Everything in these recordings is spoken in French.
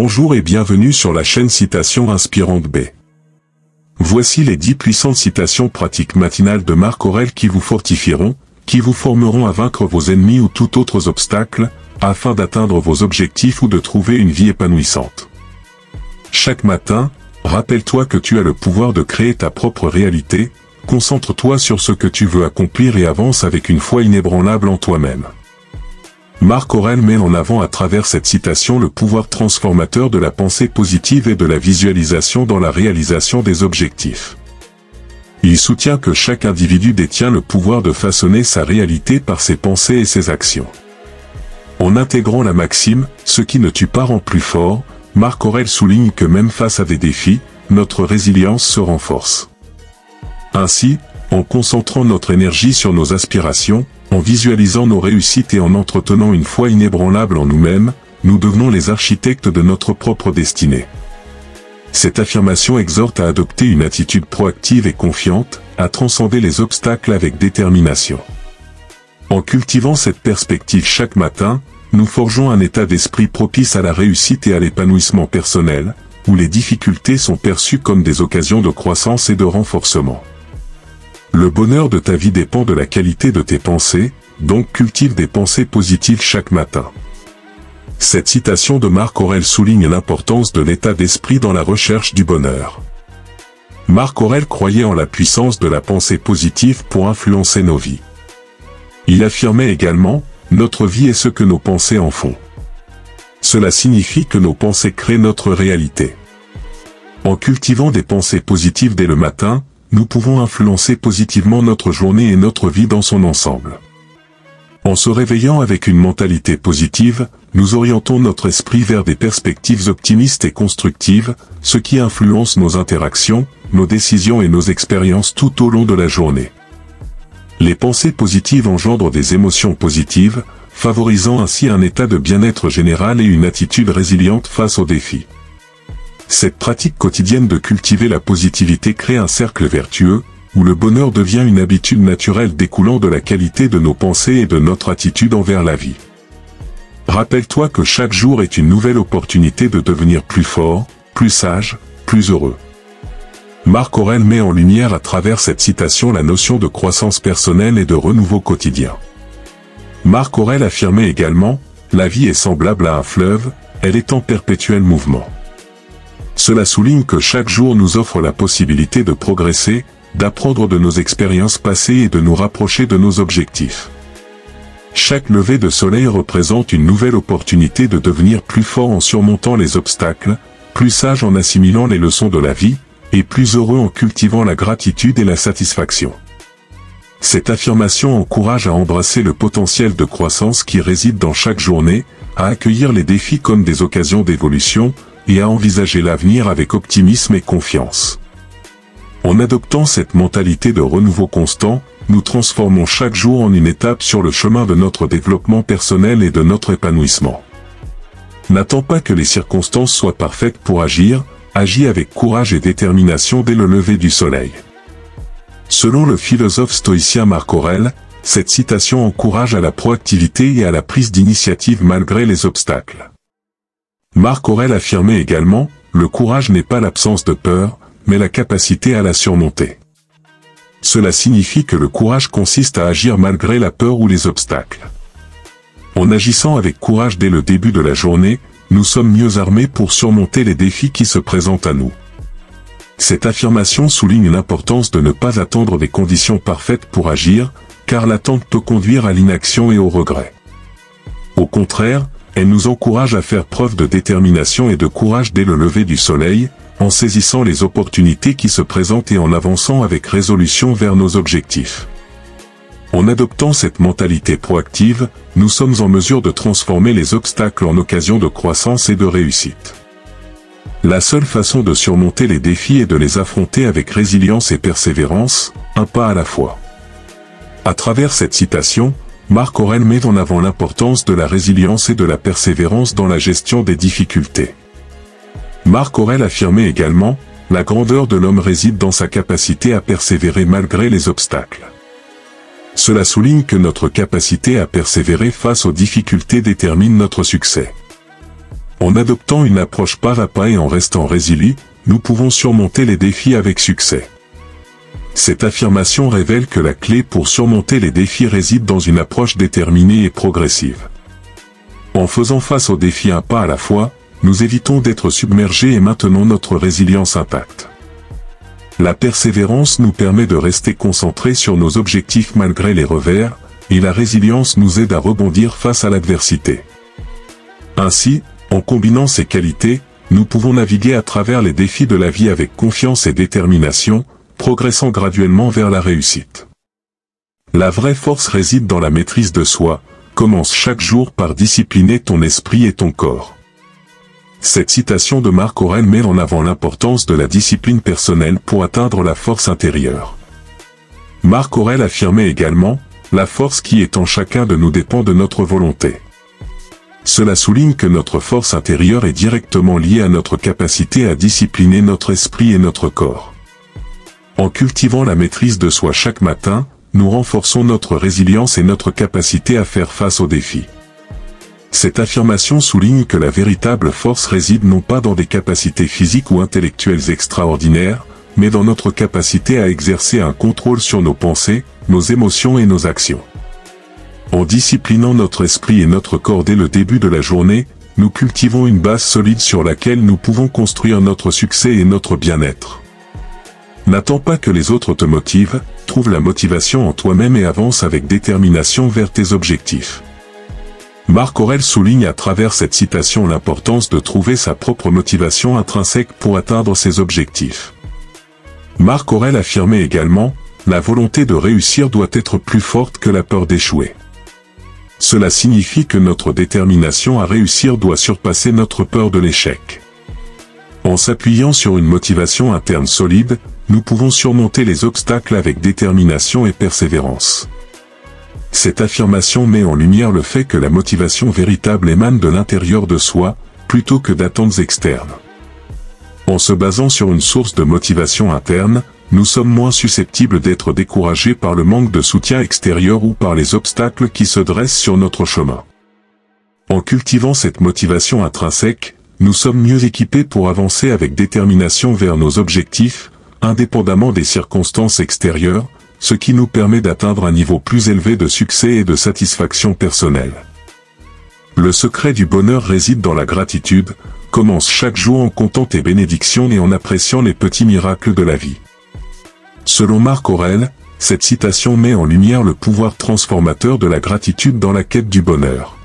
Bonjour et bienvenue sur la chaîne Citations Inspirantes B. Voici les 10 puissantes citations pratiques matinales de Marc Aurèle qui vous fortifieront, qui vous formeront à vaincre vos ennemis ou tout autres obstacles, afin d'atteindre vos objectifs ou de trouver une vie épanouissante. Chaque matin, rappelle-toi que tu as le pouvoir de créer ta propre réalité, concentre-toi sur ce que tu veux accomplir et avance avec une foi inébranlable en toi-même. Marc Aurèle met en avant à travers cette citation le pouvoir transformateur de la pensée positive et de la visualisation dans la réalisation des objectifs. Il soutient que chaque individu détient le pouvoir de façonner sa réalité par ses pensées et ses actions. En intégrant la maxime « ce qui ne tue pas rend plus fort », Marc Aurèle souligne que même face à des défis, notre résilience se renforce. Ainsi, en concentrant notre énergie sur nos aspirations, en visualisant nos réussites et en entretenant une foi inébranlable en nous-mêmes, nous devenons les architectes de notre propre destinée. Cette affirmation exhorte à adopter une attitude proactive et confiante, à transcender les obstacles avec détermination. En cultivant cette perspective chaque matin, nous forgeons un état d'esprit propice à la réussite et à l'épanouissement personnel, où les difficultés sont perçues comme des occasions de croissance et de renforcement. Le bonheur de ta vie dépend de la qualité de tes pensées, donc cultive des pensées positives chaque matin. Cette citation de Marc Aurèle souligne l'importance de l'état d'esprit dans la recherche du bonheur. Marc Aurèle croyait en la puissance de la pensée positive pour influencer nos vies. Il affirmait également, « Notre vie est ce que nos pensées en font ». Cela signifie que nos pensées créent notre réalité. En cultivant des pensées positives dès le matin, nous pouvons influencer positivement notre journée et notre vie dans son ensemble. En se réveillant avec une mentalité positive, nous orientons notre esprit vers des perspectives optimistes et constructives, ce qui influence nos interactions, nos décisions et nos expériences tout au long de la journée. Les pensées positives engendrent des émotions positives, favorisant ainsi un état de bien-être général et une attitude résiliente face aux défis. Cette pratique quotidienne de cultiver la positivité crée un cercle vertueux, où le bonheur devient une habitude naturelle découlant de la qualité de nos pensées et de notre attitude envers la vie. Rappelle-toi que chaque jour est une nouvelle opportunité de devenir plus fort, plus sage, plus heureux. Marc Aurèle met en lumière à travers cette citation la notion de croissance personnelle et de renouveau quotidien. Marc Aurèle affirmait également, « La vie est semblable à un fleuve, elle est en perpétuel mouvement ». Cela souligne que chaque jour nous offre la possibilité de progresser, d'apprendre de nos expériences passées et de nous rapprocher de nos objectifs. Chaque lever de soleil représente une nouvelle opportunité de devenir plus fort en surmontant les obstacles, plus sage en assimilant les leçons de la vie, et plus heureux en cultivant la gratitude et la satisfaction. Cette affirmation encourage à embrasser le potentiel de croissance qui réside dans chaque journée, à accueillir les défis comme des occasions d'évolution, et à envisager l'avenir avec optimisme et confiance. En adoptant cette mentalité de renouveau constant, nous transformons chaque jour en une étape sur le chemin de notre développement personnel et de notre épanouissement. N'attends pas que les circonstances soient parfaites pour agir, agis avec courage et détermination dès le lever du soleil. Selon le philosophe stoïcien Marc Aurèle, cette citation encourage à la proactivité et à la prise d'initiative malgré les obstacles. Marc Aurèle affirmait également, « Le courage n'est pas l'absence de peur, mais la capacité à la surmonter ». Cela signifie que le courage consiste à agir malgré la peur ou les obstacles. En agissant avec courage dès le début de la journée, nous sommes mieux armés pour surmonter les défis qui se présentent à nous. Cette affirmation souligne l'importance de ne pas attendre des conditions parfaites pour agir, car l'attente peut conduire à l'inaction et au regret. Au contraire, elle nous encourage à faire preuve de détermination et de courage dès le lever du soleil, en saisissant les opportunités qui se présentent et en avançant avec résolution vers nos objectifs. En adoptant cette mentalité proactive, nous sommes en mesure de transformer les obstacles en occasions de croissance et de réussite. La seule façon de surmonter les défis est de les affronter avec résilience et persévérance, un pas à la fois. À travers cette citation, Marc Aurèle met en avant l'importance de la résilience et de la persévérance dans la gestion des difficultés. Marc Aurèle affirmait également, « La grandeur de l'homme réside dans sa capacité à persévérer malgré les obstacles ». Cela souligne que notre capacité à persévérer face aux difficultés détermine notre succès. En adoptant une approche pas à pas et en restant résilients, nous pouvons surmonter les défis avec succès. Cette affirmation révèle que la clé pour surmonter les défis réside dans une approche déterminée et progressive. En faisant face aux défis un pas à la fois, nous évitons d'être submergés et maintenons notre résilience intacte. La persévérance nous permet de rester concentrés sur nos objectifs malgré les revers, et la résilience nous aide à rebondir face à l'adversité. Ainsi, en combinant ces qualités, nous pouvons naviguer à travers les défis de la vie avec confiance et détermination, progressant graduellement vers la réussite. La vraie force réside dans la maîtrise de soi. Commence chaque jour par discipliner ton esprit et ton corps. Cette citation de Marc Aurèle met en avant l'importance de la discipline personnelle pour atteindre la force intérieure. Marc Aurèle affirmait également, « La force qui est en chacun de nous dépend de notre volonté ». Cela souligne que notre force intérieure est directement liée à notre capacité à discipliner notre esprit et notre corps. En cultivant la maîtrise de soi chaque matin, nous renforçons notre résilience et notre capacité à faire face aux défis. Cette affirmation souligne que la véritable force réside non pas dans des capacités physiques ou intellectuelles extraordinaires, mais dans notre capacité à exercer un contrôle sur nos pensées, nos émotions et nos actions. En disciplinant notre esprit et notre corps dès le début de la journée, nous cultivons une base solide sur laquelle nous pouvons construire notre succès et notre bien-être. N'attends pas que les autres te motivent, trouve la motivation en toi-même et avance avec détermination vers tes objectifs. Marc Aurèle souligne à travers cette citation l'importance de trouver sa propre motivation intrinsèque pour atteindre ses objectifs. Marc Aurèle affirmait également, « La volonté de réussir doit être plus forte que la peur d'échouer ». Cela signifie que notre détermination à réussir doit surpasser notre peur de l'échec. En s'appuyant sur une motivation interne solide, nous pouvons surmonter les obstacles avec détermination et persévérance. Cette affirmation met en lumière le fait que la motivation véritable émane de l'intérieur de soi, plutôt que d'attentes externes. En se basant sur une source de motivation interne, nous sommes moins susceptibles d'être découragés par le manque de soutien extérieur ou par les obstacles qui se dressent sur notre chemin. En cultivant cette motivation intrinsèque, nous sommes mieux équipés pour avancer avec détermination vers nos objectifs, indépendamment des circonstances extérieures, ce qui nous permet d'atteindre un niveau plus élevé de succès et de satisfaction personnelle. Le secret du bonheur réside dans la gratitude. Commence chaque jour en comptant tes bénédictions et en appréciant les petits miracles de la vie. Selon Marc Aurèle, cette citation met en lumière le pouvoir transformateur de la gratitude dans la quête du bonheur.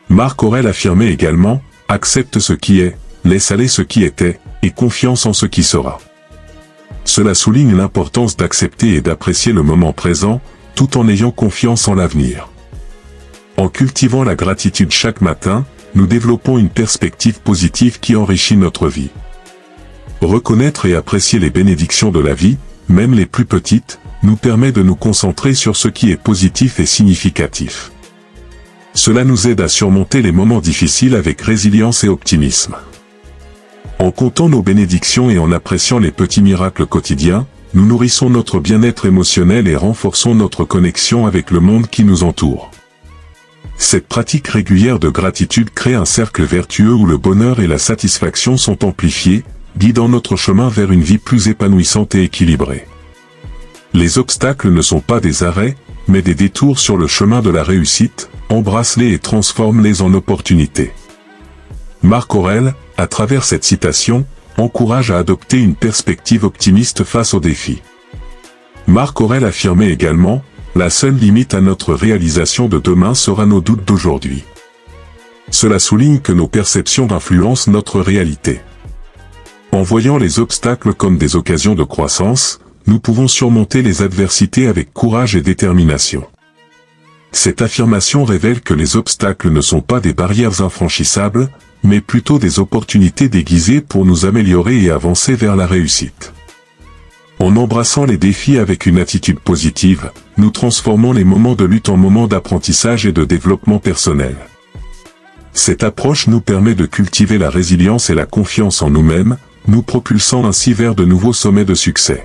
Marc Aurèle affirmait également, « Accepte ce qui est, laisse aller ce qui était, et confiance en ce qui sera ». Cela souligne l'importance d'accepter et d'apprécier le moment présent, tout en ayant confiance en l'avenir. En cultivant la gratitude chaque matin, nous développons une perspective positive qui enrichit notre vie. Reconnaître et apprécier les bénédictions de la vie, même les plus petites, nous permet de nous concentrer sur ce qui est positif et significatif. Cela nous aide à surmonter les moments difficiles avec résilience et optimisme. En comptant nos bénédictions et en appréciant les petits miracles quotidiens, nous nourrissons notre bien-être émotionnel et renforçons notre connexion avec le monde qui nous entoure. Cette pratique régulière de gratitude crée un cercle vertueux où le bonheur et la satisfaction sont amplifiés, guidant notre chemin vers une vie plus épanouissante et équilibrée. Les obstacles ne sont pas des arrêts, mais des détours sur le chemin de la réussite, embrasse-les et transforme-les en opportunités. Marc Aurèle, à travers cette citation, encourage à adopter une perspective optimiste face aux défis. Marc Aurèle affirmait également, « La seule limite à notre réalisation de demain sera nos doutes d'aujourd'hui ». Cela souligne que nos perceptions influencent notre réalité. En voyant les obstacles comme des occasions de croissance, nous pouvons surmonter les adversités avec courage et détermination. Cette affirmation révèle que les obstacles ne sont pas des barrières infranchissables, mais plutôt des opportunités déguisées pour nous améliorer et avancer vers la réussite. En embrassant les défis avec une attitude positive, nous transformons les moments de lutte en moments d'apprentissage et de développement personnel. Cette approche nous permet de cultiver la résilience et la confiance en nous-mêmes, nous propulsant ainsi vers de nouveaux sommets de succès.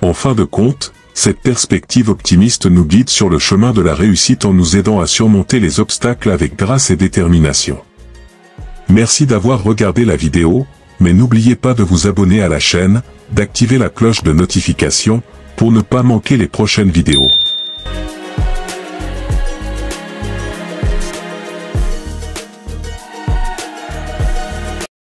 En fin de compte, cette perspective optimiste nous guide sur le chemin de la réussite en nous aidant à surmonter les obstacles avec grâce et détermination. Merci d'avoir regardé la vidéo, mais n'oubliez pas de vous abonner à la chaîne, d'activer la cloche de notification, pour ne pas manquer les prochaines vidéos.